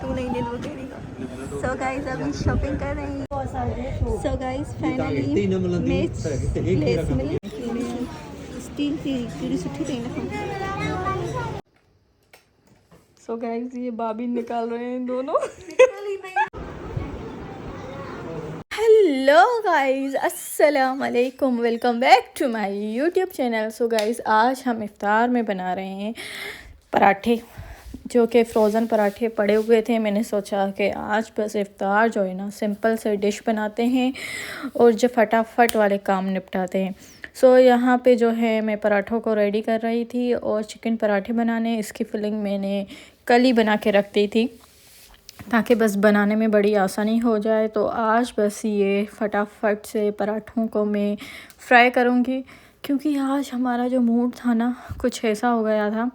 तू नहीं ले वो तेरी का। सो गाइस अभी शॉपिंग कर रहे हैं। सो गाइस फाइनली मिर्च लेस मिली स्टील की सुठी थी ना। सो गाइस ये बाबी निकाल रहे हैं दोनों। हेलो गाइस अस्सलाम वालेकुम, welcome back to my YouTube channel. So guys आज हम इफ्तार में बना रहे हैं पराठे, जो कि फ़्रोज़न पराठे पड़े हुए थे। मैंने सोचा कि आज बस इफ्तार जो है ना सिंपल से डिश बनाते हैं और जो फटाफट वाले काम निपटाते हैं। सो यहाँ पे जो है मैं पराठों को रेडी कर रही थी और चिकन पराठे बनाने, इसकी फिलिंग मैंने कल ही बना के रख दी थी ताकि बस बनाने में बड़ी आसानी हो जाए। तो आज बस ये फटाफट से पराठों को मैं फ्राई करूँगी, क्योंकि आज हमारा जो मूड था ना कुछ ऐसा हो गया था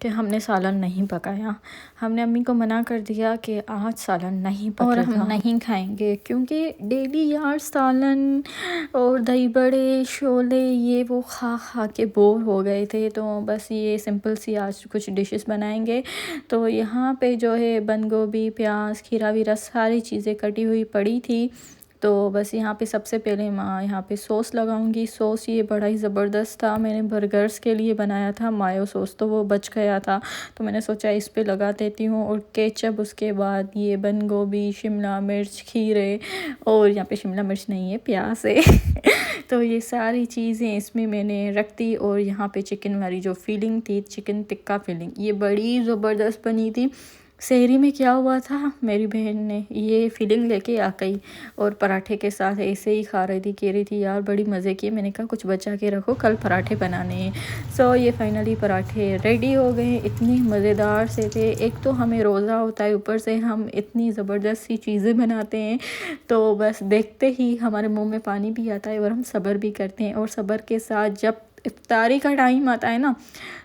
कि हमने सालन नहीं पकाया। हमने अम्मी को मना कर दिया कि आज सालन नहीं पकेगा और हम नहीं खाएंगे, क्योंकि डेली यार सालन और दही बड़े शोले ये वो खा खा के बोर हो गए थे। तो बस ये सिंपल सी आज कुछ डिशेस बनाएंगे। तो यहाँ पे जो है बंद गोभी, प्याज, खीरा वीरा सारी चीज़ें कटी हुई पड़ी थी। तो बस यहाँ पे सबसे पहले मैं यहाँ पे सॉस लगाऊंगी। सॉस ये बड़ा ही ज़बरदस्त था, मैंने बर्गर्स के लिए बनाया था मायो सॉस, तो वो बच गया था तो मैंने सोचा इस पे लगा देती हूँ। और केचप, उसके बाद ये बंद गोभी, शिमला मिर्च, खीरे, और यहाँ पे शिमला मिर्च नहीं है प्याज है तो ये सारी चीज़ें इसमें मैंने रख दी। और यहाँ पे चिकन वाली जो फीलिंग थी, चिकन टिक्का फीलिंग, ये बड़ी ज़बरदस्त बनी थी। शहरी में क्या हुआ था, मेरी बहन ने ये फीलिंग लेके आ गई और पराठे के साथ ऐसे ही खा रही थी, कह रही थी यार बड़ी मज़े की। मैंने कहा कुछ बचा के रखो, कल पराठे बनाने हैं। सो ये फाइनली पराठे रेडी हो गए, इतनी मज़ेदार से थे। एक तो हमें रोज़ा होता है, ऊपर से हम इतनी ज़बरदस्त सी चीज़ें बनाते हैं, तो बस देखते ही हमारे मुँह में पानी भी आता है और हम सब्र भी करते हैं। और सब्र के साथ जब इफ्तारी का टाइम आता है ना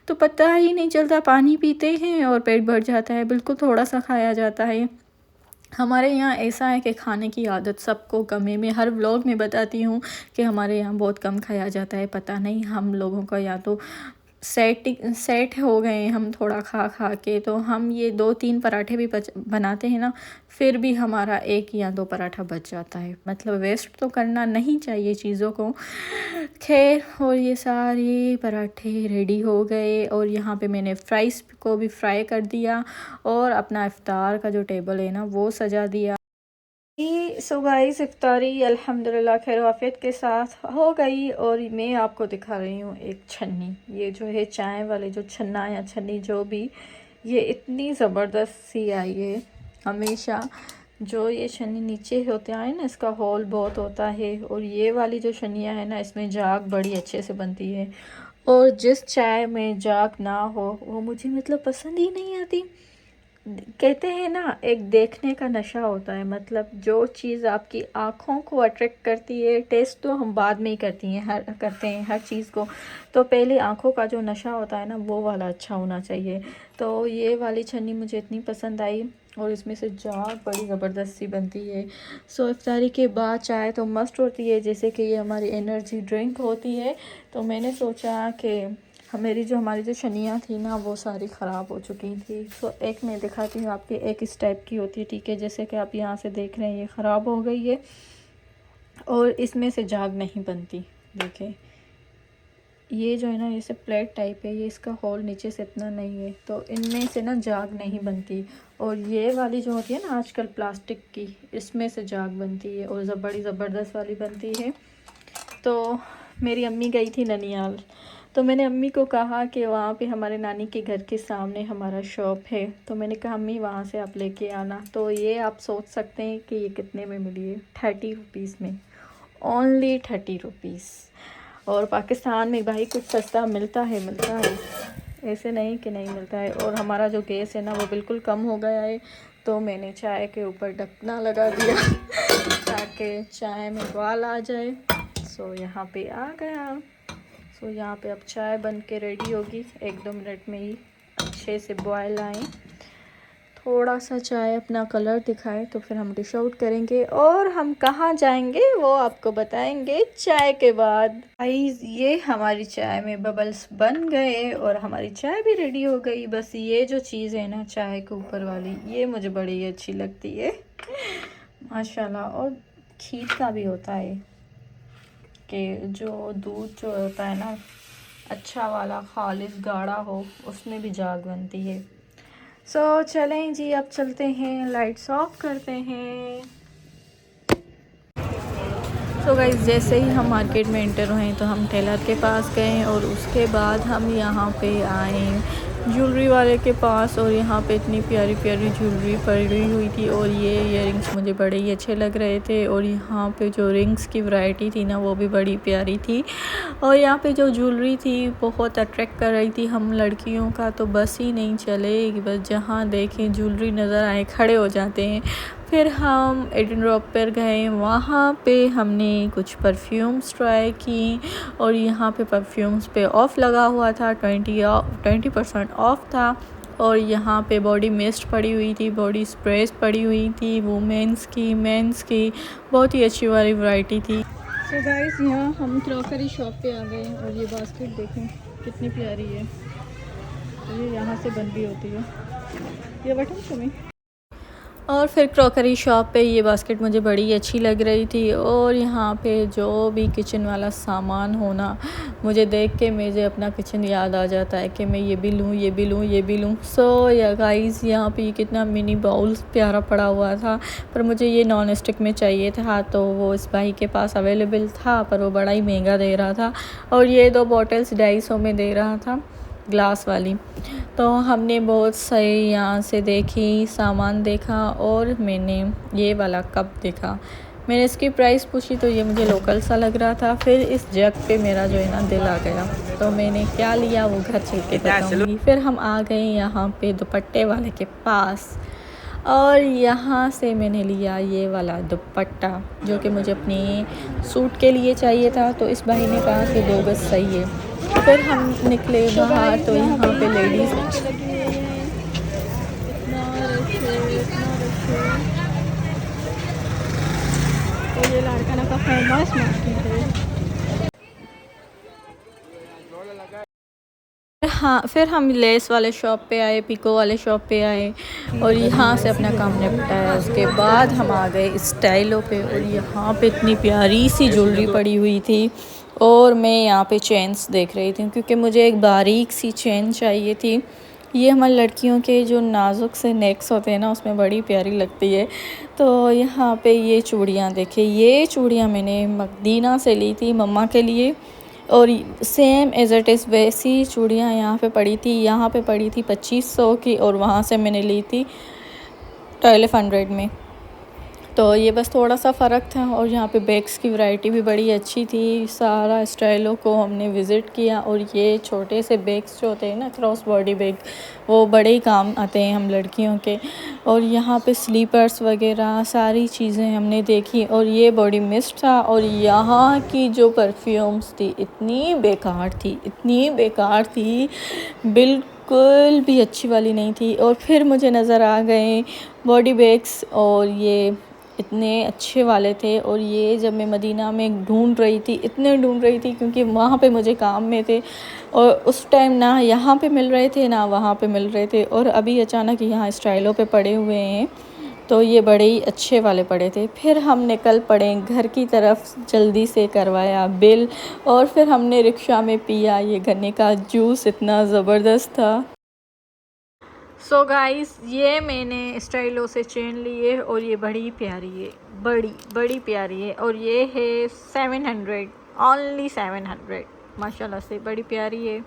तो पता ही नहीं चलता, पानी पीते हैं और पेट भर जाता है, बिल्कुल थोड़ा सा खाया जाता है। हमारे यहाँ ऐसा है कि खाने की आदत सबको कम है। मैं हर व्लॉग में बताती हूँ कि हमारे यहाँ बहुत कम खाया जाता है। पता नहीं हम लोगों का या तो सेट हो गए हम थोड़ा खा खा के। तो हम ये 2-3 पराठे भी बनाते हैं ना, फिर भी हमारा 1 या 2 पराठा बच जाता है। मतलब वेस्ट तो करना नहीं चाहिए चीज़ों को। खैर, और ये सारे पराठे रेडी हो गए और यहाँ पे मैंने फ्राइज़ को भी फ्राई कर दिया और अपना इफ्तार का जो टेबल है ना वो सजा दिया। सो गाइस इफ्तारी अल्हम्दुलिल्लाह खैर आफियत के साथ हो गई। और मैं आपको दिखा रही हूँ एक छन्नी, ये जो है चाय वाले जो छन्ना या छन्नी जो भी, ये इतनी ज़बरदस्त सी आई है। हमेशा जो ये छन्नी नीचे होते हैं ना, इसका होल बहुत होता है, और ये वाली जो छन्नियाँ है ना इसमें जाग बड़ी अच्छे से बनती है। और जिस चाय में जाग ना हो वो मुझे मतलब पसंद ही नहीं आती। कहते हैं ना एक देखने का नशा होता है, मतलब जो चीज़ आपकी आँखों को अट्रैक्ट करती है, टेस्ट तो हम बाद में ही करते हैं हर चीज़ को, तो पहले आँखों का जो नशा होता है ना वो वाला अच्छा होना चाहिए। तो ये वाली छन्नी मुझे इतनी पसंद आई और इसमें से जाग बड़ी ज़बरदस्त सी बनती है। सो इफ्तारी के बाद चाय तो मस्ट होती है, जैसे कि ये हमारी एनर्जी ड्रिंक होती है। तो मैंने सोचा कि हमारी जो शनियाँ थी ना वो सारी ख़राब हो चुकी थी। तो एक मैं दिखाती हूँ आपके, एक इस टाइप की होती है, ठीक है, जैसे कि आप यहाँ से देख रहे हैं ये ख़राब हो गई है और इसमें से जाग नहीं बनती। देखें ये जो है ना ये सब प्लेट टाइप है, ये इसका होल नीचे से इतना नहीं है, तो इनमें से ना जाग नहीं बनती। और ये वाली जो होती है ना आजकल प्लास्टिक की, इसमें से जाग बनती है और बड़ी ज़बरदस्त वाली बनती है। तो मेरी अम्मी गई थी ननियाल, तो मैंने अम्मी को कहा कि वहाँ पे हमारे नानी के घर के सामने हमारा शॉप है, तो मैंने कहा अम्मी वहाँ से आप लेके आना। तो ये आप सोच सकते हैं कि ये कितने में मिली है, 30 रुपीज़ में, ओनली 30 रुपीज़। और पाकिस्तान में भाई कुछ सस्ता मिलता है ऐसे नहीं कि नहीं मिलता है। और हमारा जो गैस है ना वो बिल्कुल कम हो गया है, तो मैंने चाय के ऊपर ढकना लगा दिया ताकि चाय में उबाल आ जाए। सो यहाँ पे आ गया। सो यहाँ पे अब चाय बन के रेडी होगी, 1-2 मिनट में ही अच्छे से बॉयल आए थोड़ा सा चाय अपना कलर दिखाए तो फिर हम डिश आउट करेंगे और हम कहाँ जाएंगे वो आपको बताएंगे चाय के बाद। गाइस ये हमारी चाय में बबल्स बन गए और हमारी चाय भी रेडी हो गई। बस ये जो चीज़ है ना चाय के ऊपर वाली, ये मुझे बड़ी अच्छी लगती है माशाल्लाह। और खीर का भी होता है कि जो दूध जो होता है ना अच्छा वाला खालिस गाढ़ा हो, उसमें भी जाग बनती है। सो चलें जी, अब चलते हैं, लाइट्स ऑफ करते हैं। सो गाइस जैसे ही हम मार्केट में एंटर हुए तो हम टेलर के पास गए और उसके बाद हम यहाँ पे आए ज्वेलरी वाले के पास। और यहाँ पे इतनी प्यारी प्यारी ज्वेलरी पड़ी हुई थी और ये इयररिंग्स मुझे बड़े ही अच्छे लग रहे थे। और यहाँ पे जो रिंग्स की वैरायटी थी ना वो भी बड़ी प्यारी थी। और यहाँ पे जो ज्वेलरी थी बहुत अट्रैक्ट कर रही थी हम लड़कियों का, तो बस ही नहीं चले, बस जहाँ देखें ज्वेलरी नज़र आए खड़े हो जाते हैं। फिर हम एडन रॉक पर गए, वहाँ पे हमने कुछ परफ्यूम्स ट्राई की और यहाँ पे परफ्यूम्स पे ऑफ़ लगा हुआ था, 20% ऑफ़ था। और यहाँ पे बॉडी मिस्ट पड़ी हुई थी, बॉडी स्प्रेस पड़ी हुई थी, वुमेंस की मेंस की, बहुत ही अच्छी वाली वैरायटी थी। सो गाइस यहाँ हम क्रॉकरी शॉप पे आ गए और ये बास्केट देखें कितनी प्यारी है, ये यहाँ से बंद भी होती है, ये बटन तुम्हें। और फिर क्रॉकरी शॉप पे ये बास्केट मुझे बड़ी अच्छी लग रही थी। और यहाँ पे जो भी किचन वाला सामान होना, मुझे देख के मुझे अपना किचन याद आ जाता है कि मैं ये भी लूँ, ये भी लूँ, ये भी लूँ। सो या गाइस यहाँ पे कितना मिनी बाउल्स प्यारा पड़ा हुआ था, पर मुझे ये नॉन स्टिक में चाहिए था, तो वो इस भाई के पास अवेलेबल था पर वो बड़ा ही महंगा दे रहा था। और ये 2 बॉटल्स 250 में दे रहा था ग्लास वाली। तो हमने बहुत सही यहाँ से देखी, सामान देखा और मैंने ये वाला कप देखा। मैंने इसकी प्राइस पूछी तो ये मुझे लोकल सा लग रहा था। फिर इस जग पे मेरा जो है ना दिल आ गया, तो मैंने क्या लिया वो घर चल के बताऊंगी। फिर हम आ गए यहाँ पे दुपट्टे वाले के पास और यहाँ से मैंने लिया ये वाला दुपट्टा जो कि मुझे अपने सूट के लिए चाहिए था। तो इस भाई ने कहा कि 2 गज सही है। फिर हम निकले बाहर तो यहाँ पे लेडीज़ तो ये लाड़काना का फेमस मार्केट है। हाँ फिर हम लेस वाले शॉप पे आए, पिको वाले शॉप पे आए और यहाँ से अपना काम निपटाया। उसके बाद हम आ गए स्टाइलों पे और यहाँ पे इतनी प्यारी सी ज्वेलरी पड़ी हुई थी। और मैं यहाँ पे चेन्स देख रही थी क्योंकि मुझे एक बारीक सी चेन चाहिए थी। ये हमारी लड़कियों के जो नाजुक से नेक्स होते हैं ना उसमें बड़ी प्यारी लगती है। तो यहाँ पे ये चूड़ियाँ देखे, ये चूड़ियाँ मैंने मदीना से ली थी मम्मा के लिए और सेम एज इट इज़ वैसी चूड़ियाँ यहाँ पे पड़ी थी। यहाँ पे पड़ी थी 2500 की और वहाँ से मैंने ली थी 1200 में। तो ये बस थोड़ा सा फ़र्क था। और यहाँ पे बैग्स की वैरायटी भी बड़ी अच्छी थी। सारा स्टाइलों को हमने विज़िट किया और ये छोटे से बैग्स जो होते हैं ना क्रॉस बॉडी बैग, वो बड़े ही काम आते हैं हम लड़कियों के। और यहाँ पे स्लीपर्स वगैरह सारी चीज़ें हमने देखी। और ये बॉडी मिस्ट था और यहाँ की जो परफ्यूम्स थी इतनी बेकार थी, इतनी बेकार थी, बिल्कुल भी अच्छी वाली नहीं थी। और फिर मुझे नज़र आ गए बॉडी बैग्स और ये इतने अच्छे वाले थे। और ये जब मैं मदीना में ढूंढ रही थी, इतने ढूंढ रही थी क्योंकि वहाँ पे मुझे काम में थे और उस टाइम ना यहाँ पे मिल रहे थे ना वहाँ पे मिल रहे थे। और अभी अचानक यहाँ स्टाइलों पे पड़े हुए हैं तो ये बड़े ही अच्छे वाले पड़े थे। फिर हम निकल पड़े घर की तरफ, जल्दी से करवाया बिल और फिर हमने रिक्शा में पिया ये गन्ने का जूस, इतना ज़बरदस्त था। सो गाइस ये मैंने स्टाइलों से चेन ली है और ये बड़ी प्यारी है, बड़ी प्यारी है। और ये है 700, ओनली 700, माशाल्लाह से बड़ी प्यारी है।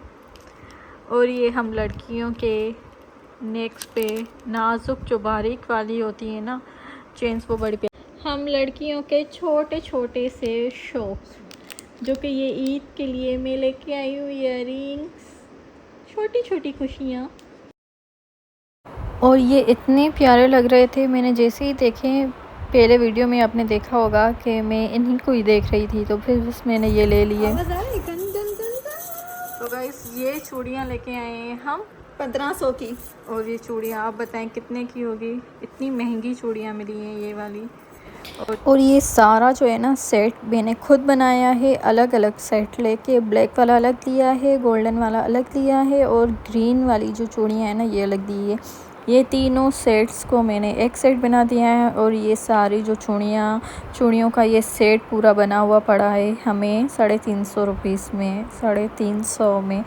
और ये हम लड़कियों के नेक्स पे नाजुक जो बारीक वाली होती है ना चेन्स, वो बड़ी प्यारी। हम लड़कियों के छोटे छोटे से शौक जो कि ये ईद के लिए मैं लेके आई हूँ, इयररिंग्स, छोटी छोटी खुशियाँ। और ये इतने प्यारे लग रहे थे, मैंने जैसे ही देखे, पहले वीडियो में आपने देखा होगा कि मैं इन्हीं को ही देख रही थी तो फिर बस मैंने ये ले लिए। तो गाइस ये चूड़ियाँ लेके आए हैं हम 1500 की। और ये चूड़ियाँ आप बताएं कितने की होगी? इतनी महंगी चूड़ियाँ मिली हैं ये वाली। और ये सारा जो है ना सेट मैंने खुद बनाया है, अलग अलग सेट लेके। ब्लैक वाला अलग लिया है, गोल्डन वाला अलग लिया है, और ग्रीन वाली जो चूड़ियाँ हैं ना ये अलग दी है। ये तीनों सेट्स को मैंने एक सेट बना दिया है। और ये सारी जो चूड़ियों का ये सेट पूरा बना हुआ पड़ा है हमें 350 रुपीज़ में, 350 में।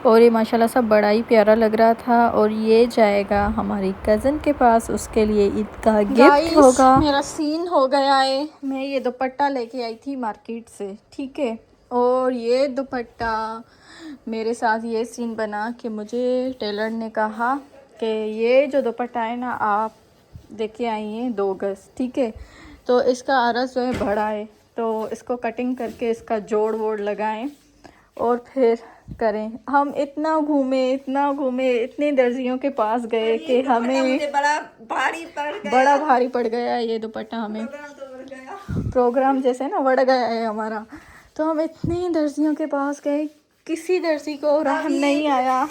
और ये माशाल्लाह सब बड़ा ही प्यारा लग रहा था। और ये जाएगा हमारी कज़न के पास, उसके लिए ईद का गिफ्ट होगा। मेरा सीन हो गया है, मैं ये दुपट्टा लेके आई थी मार्केट से, ठीक है। और ये दुपट्टा मेरे साथ ये सीन बना कि मुझे टेलर ने कहा कि ये जो दुपट्टा है ना आप देखे आई हैं 2 गज, ठीक है। तो इसका आरस जो है बड़ा है, तो इसको कटिंग करके इसका जोड़ वोड़ लगाएं और फिर करें। हम इतना घूमे इतने दर्जियों के पास गए कि हमें बड़ा भारी पड़ गया ये दुपट्टा। हमें प्रोग्राम जैसे ना बढ़ गया है हमारा। तो हम इतने दर्जियों के पास गए, किसी दर्जी को रहम नहीं आया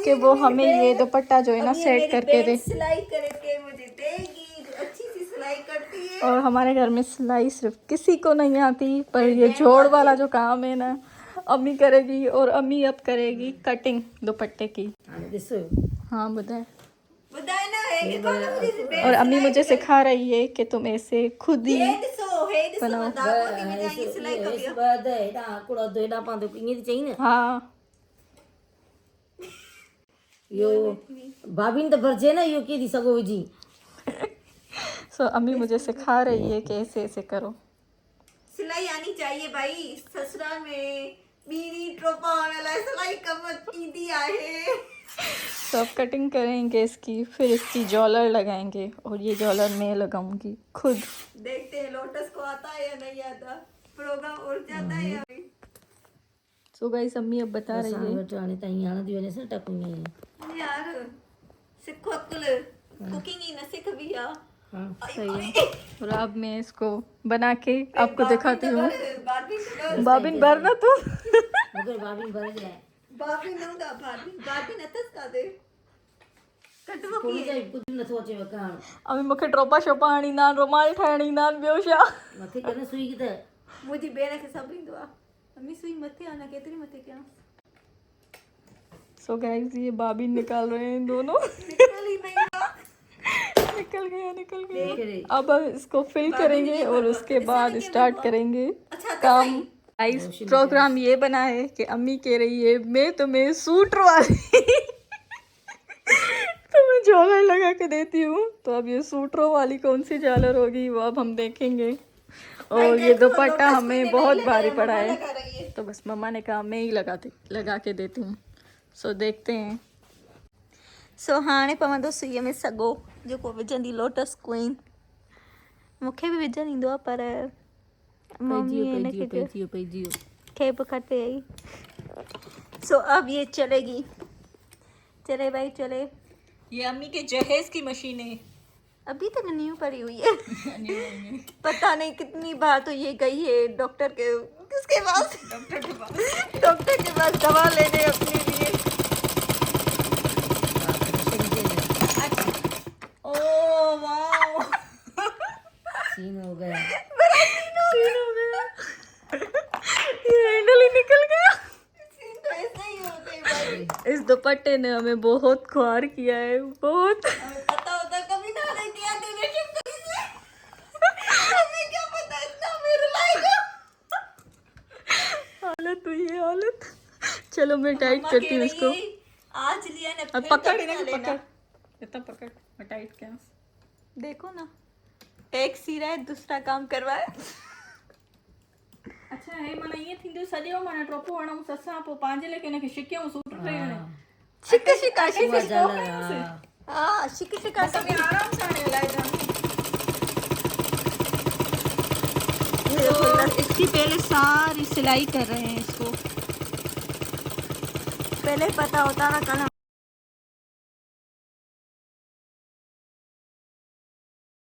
कि वो हमें ये दुपट्टा जो है ना सेट करके दे। सिलाई करके मुझे देगी, अच्छी सी सिलाई करती है। और हमारे घर में सिलाई सिर्फ किसी को नहीं आती, पर ये जोड़ वाला जो काम है ना अम्मी करेगी। और अम्मी अब करेगी कटिंग दुपट्टे की। हाँ बताए ना। और अम्मी मुझे सिखा रही है कि तुम ऐसे खुद ही बनाओ। हाँ यो भाभी तो भरजे ना यो के दी सको जी। सो अम्मी मुझे सिखा रही है कि ऐसे ऐसे करो। सिलाई आनी चाहिए भाई, ससुराल में बीनी ट्रोपा वाला सिलाई कमत की दिया है। तो अब कटिंग करेंगे इसकी, फिर इसकी जॉलर लगाएंगे। और ये जॉलर मैं लगाऊंगी खुद। देखते हैं लोटस को आता है या नहीं आता, प्रोग्राम उड़ जाता है या नहीं। सो गाइस अम्मी अब बता रही है यार सीखो अक्ल, कुकिंग ही न सीख भी यार। सही है। और अब मैं इसको बना के आपको दिखाती हूँ। बाबिन भर ना तू भाभी भर जाए बाबी नंदा बाबी नतस का दे कटवा कोई की जाए कुछ न सोचे वकान अम्मी मूंखे ट्रोपा शोपा आणी ना, रुमाल ठाहिणी ना, ॿियो छा। मथे करने सुई की मुझी बेन के सब ईंदो आहे। अम्मी सुई मथे आना केतरी मथे क्या सो गाइस ये बाबिन निकाल रहे हैं दोनों। निकल ही नहीं रहा। निकल गया। अब इसको फिल करेंगे और उसके बाद स्टार्ट करेंगे काम। गाइस प्रोग्राम ये बना है कि अम्मी कह रही है मैं तुम्हें सूट वाली तो मैं झालर लगा के देती हूँ। तो अब ये सूटरों वाली कौन सी झालर होगी वो अब हम देखेंगे। और ये दुपट्टा हमें बहुत भारी पड़ा है, तो बस मम्मा ने कहा मैं ही लगा के देती हूँ। सो देखते हैं। सो हाणे पवंदो सुईअ में सॻो जेको विझंदी लोटस क्वीन। मूंखे बि विझणु ईंदो आहे पर मम्मी हिनखे खेप खटे आई। सो अब ये चलेगी, चले भाई चले। ये अम्मी के जहेज की मशीन है, अभी तक न्यू पड़ी हुई है। पता नहीं कितनी बार तो ये गई है डॉक्टर के पास डॉक्टर के पास दवा लेने अपने लिए। ओ वाओ सीन हो गया सीन हो गया। ये हैंडल ही निकल गया। सीन तो ऐसे ही होते हैं भाई। इस दुपट्टे ने हमें बहुत ख्वार किया है, बहुत। हमें पता होता कभी ना रह गया डोनेशन से। हमें क्या पता इतना मेरे लाएगा। हालत हुई है हालत। चलो मैं टाइट करती हूँ इसको। आज लिया ना अब पकड़ पकड़ इतना पकड़, मैं टाइट क्या। देखो ना एक सिरा है दूसरा काम करवाए। अच्छा है माना ये थी सॼो माना ट्रोपो हणूं ससां पोइ पंहिंजे लेके हिनखे शिकियूं सूट ठहिण। शिक हाँ शिक आराम सां हाणे हलाए जान। इसकी पहले सारी सिलाई कर रहे हैं इसको। पहले पता होता ना कल।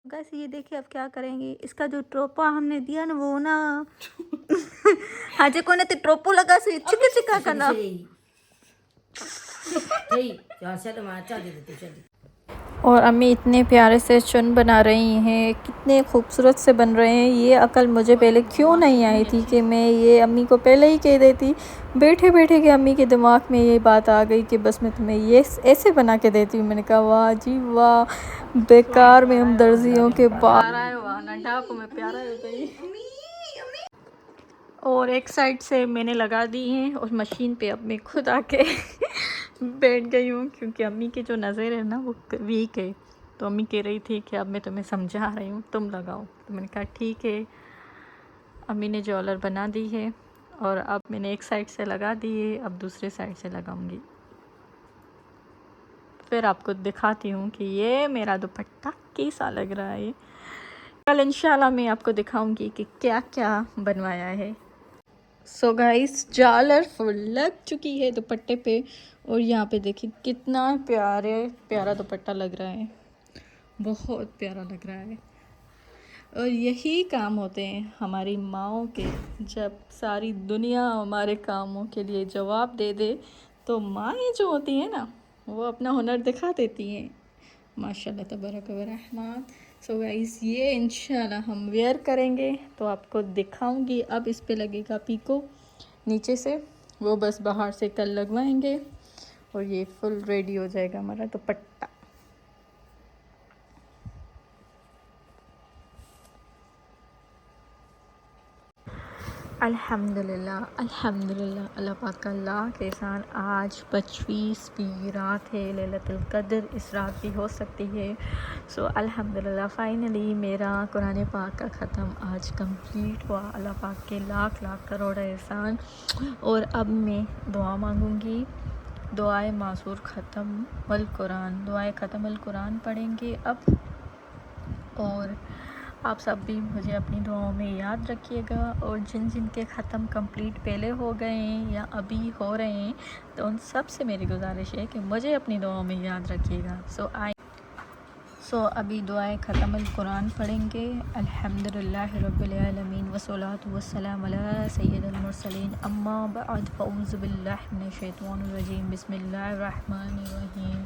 गाइस ये देखिए अब क्या करेंगे। इसका जो ट्रोपा हमने दिया ना वो ना हाँ जो कोने ते ट्रोपो लगा से चिका करना। चलो मैं अच्छा दे देती चल। और अम्मी इतने प्यारे से चुन बना रही हैं, कितने खूबसूरत से बन रहे हैं। ये अकल मुझे पहले क्यों नहीं आई थी कि मैं ये अम्मी को पहले ही कह देती। बैठे बैठे के अम्मी के दिमाग में ये बात आ गई कि बस मैं तुम्हें ये ऐसे बना के देती हूँ। मैंने कहा वाह जी वाह, बेकार में हम दर्जियों के बाहर आए हुआ ना ढाको में प्यारा हो गई। और एक साइड से मैंने लगा दी हैं और मशीन पे अब मैं खुद आके बैठ गई हूँ, क्योंकि अम्मी की जो नज़र है ना वो वीक है। तो अम्मी कह रही थी कि अब मैं तुम्हें समझा रही हूँ, तुम लगाओ। तो मैंने कहा ठीक है। अम्मी ने जॉलर बना दी है और अब मैंने एक साइड से लगा दी है, अब दूसरे साइड से लगाऊंगी। फिर आपको दिखाती हूँ कि ये मेरा दुपट्टा कैसा लग रहा है। कल इंशाल्लाह मैं आपको दिखाऊंगी कि क्या क्या बनवाया है। सो गाइस, जालर फुल लग चुकी है दुपट्टे पे और यहाँ पे देखिए कितना प्यारा दुपट्टा लग रहा है, बहुत प्यारा लग रहा है। और यही काम होते हैं हमारी माँओं के। जब सारी दुनिया हमारे कामों के लिए जवाब दे दे तो माएँ जो होती हैं ना वो अपना हुनर दिखा देती हैं। माशाल्लाह तबारक व रहमान। सो गाइस, ये इंशाल्लाह हम वेयर करेंगे तो आपको दिखाऊंगी। अब इस पे लगेगा पीको नीचे से, वो बस बाहर से कल लगवाएंगे और ये फुल रेडी हो जाएगा हमारा दुपट्टा। अल्हम्दुलिल्लाह अल्हम्दुलिल्लाह, अल्लाह पाक का लाख एहसान। आज 25वीं रात है लैलतुल क़द्र, इस रात भी हो सकती है। सो अल्हम्दुलिल्लाह फाइनली मेरा कुरान पाक का ख़त्म आज कंप्लीट हुआ। अल्लाह पाक के लाख लाख करोड़ एहसान। और अब मैं दुआ मांगूंगी, दुआए मासूर ख़त्म वल कुरान, दुआए ख़त्म वल कुरान पढ़ेंगे अब। और आप सब भी मुझे अपनी दुआओं में याद रखिएगा। और जिन जिन के ख़त्म कंप्लीट पहले हो गए हैं या अभी हो रहे हैं तो उन सब से मेरी गुजारिश है कि मुझे अपनी दुआओं में याद रखिएगा। सो अभी दुआए ख़त्म अल कुरान पढ़ेंगे। अल्हम्दुलिल्लाहि रब्बिल आलमीन वस्सलातु वस्सलामु अला सय्यिदिल मुरसलीन, अम्मा बअद, फ़अऊज़ु बिल्लाहि मिनश शैतानिर रजीम, बिस्मिल्लाहिर रहमानिर रहीम।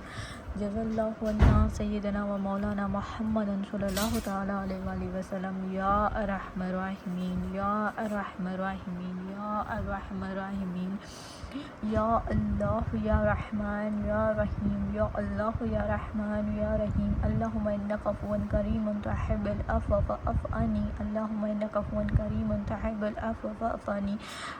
जज़ल्लाहु अन्ना सय्यिदना व मौलाना मुहम्मदन सल्लल्लाहु तआला अलैहि वसल्लम। या अर्हमर राहिमीन, या अर्हमर राहिमीन, या अर्हमर राहिमीन, या अल्लाह या रहमान या रहीम, या अल्लाह या रहमान या रहीम। अल्लाहुम्मा इन्नका अफ़ुव्वुन करीमुन तुहिब्बुल अफ़्व फ़अफ़ु अन्नी, अल्लाहुम्मा इन्नका अफ़ुव्वुन करीमुन तुहिब्बुल अफ़्व फ़अफ़ु अन्नी,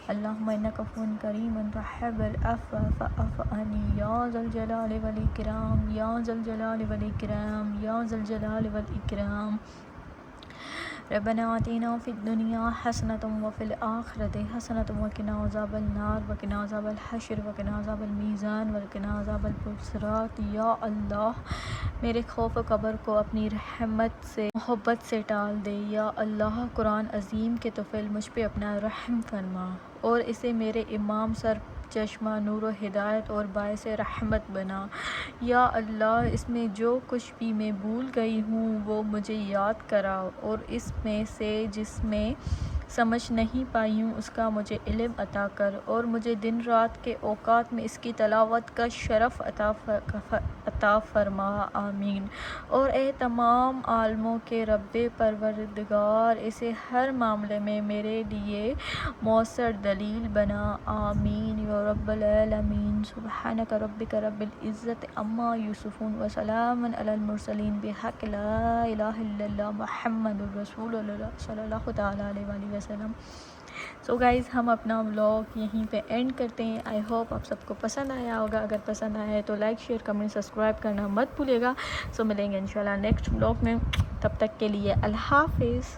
अल्लाहुम्मा इन्नका अफ़ुव्वुन करीमुन तुहिब्बुल अफ़्व फ़अफ़ु अन्नी। या ज़ल जलाली वल इकराम, या ज़ल जलाली वल इकराम, या ज़ल जलाली वल इकराम। रब्बना आतिना फ़िद दुनिया हसनतम व फ़िल आखिरति हसनतम व क़िना अज़ाबन नार व क़िना अज़ाबल हश्र व क़िना अज़ाबल मीज़ान व क़िना अज़ाबल पुरसिरात। या अल्लाह, मेरे खौफ कब्र को अपनी रहमत से मोहब्बत से टाल दे। या अल्लाह, कुरान अज़ीम के तुफ़ैल मुझ पे अपना रहम फरमा और इसे मेरे इमाम सर चश्मा नूर व हिदायत और बायस रहमत बना। या अल्लाह, इसमें जो कुछ भी मैं भूल गई हूँ वो मुझे याद कराओ और इसमें से जिसमें समझ नहीं पाई हूँ उसका मुझे इल्म अता कर और मुझे दिन रात के औकात में इसकी तलावत का शरफ़ अता फरमा, आमीन। और ए तमाम आलमों के रब्बे परवरदिगार, इसे हर मामले में मेरे लिए मौसर दलील बना, आमीन या रब्बल आलमीन। सुब्हानक रब्बिका रब्बिल इज़्ज़ति अम्मा यसिफ़ून व सलामुन अलल मुरसलीन बिहक़्क़ि ला इलाहा इल्लल्लाह मुहम्मदुर रसूलुल्लाह सल्लल्लाहु तआला अलैहि वसल्लम। सो गाइज़, हम अपना व्लॉग यहीं पे एंड करते हैं। आई होप आप सबको पसंद आया होगा। अगर पसंद आया है तो लाइक शेयर कमेंट सब्सक्राइब करना मत भूलिएगा। सो मिलेंगे इंशाल्लाह नेक्स्ट व्लॉग में, तब तक के लिए अल्लाह हाफ़िज़।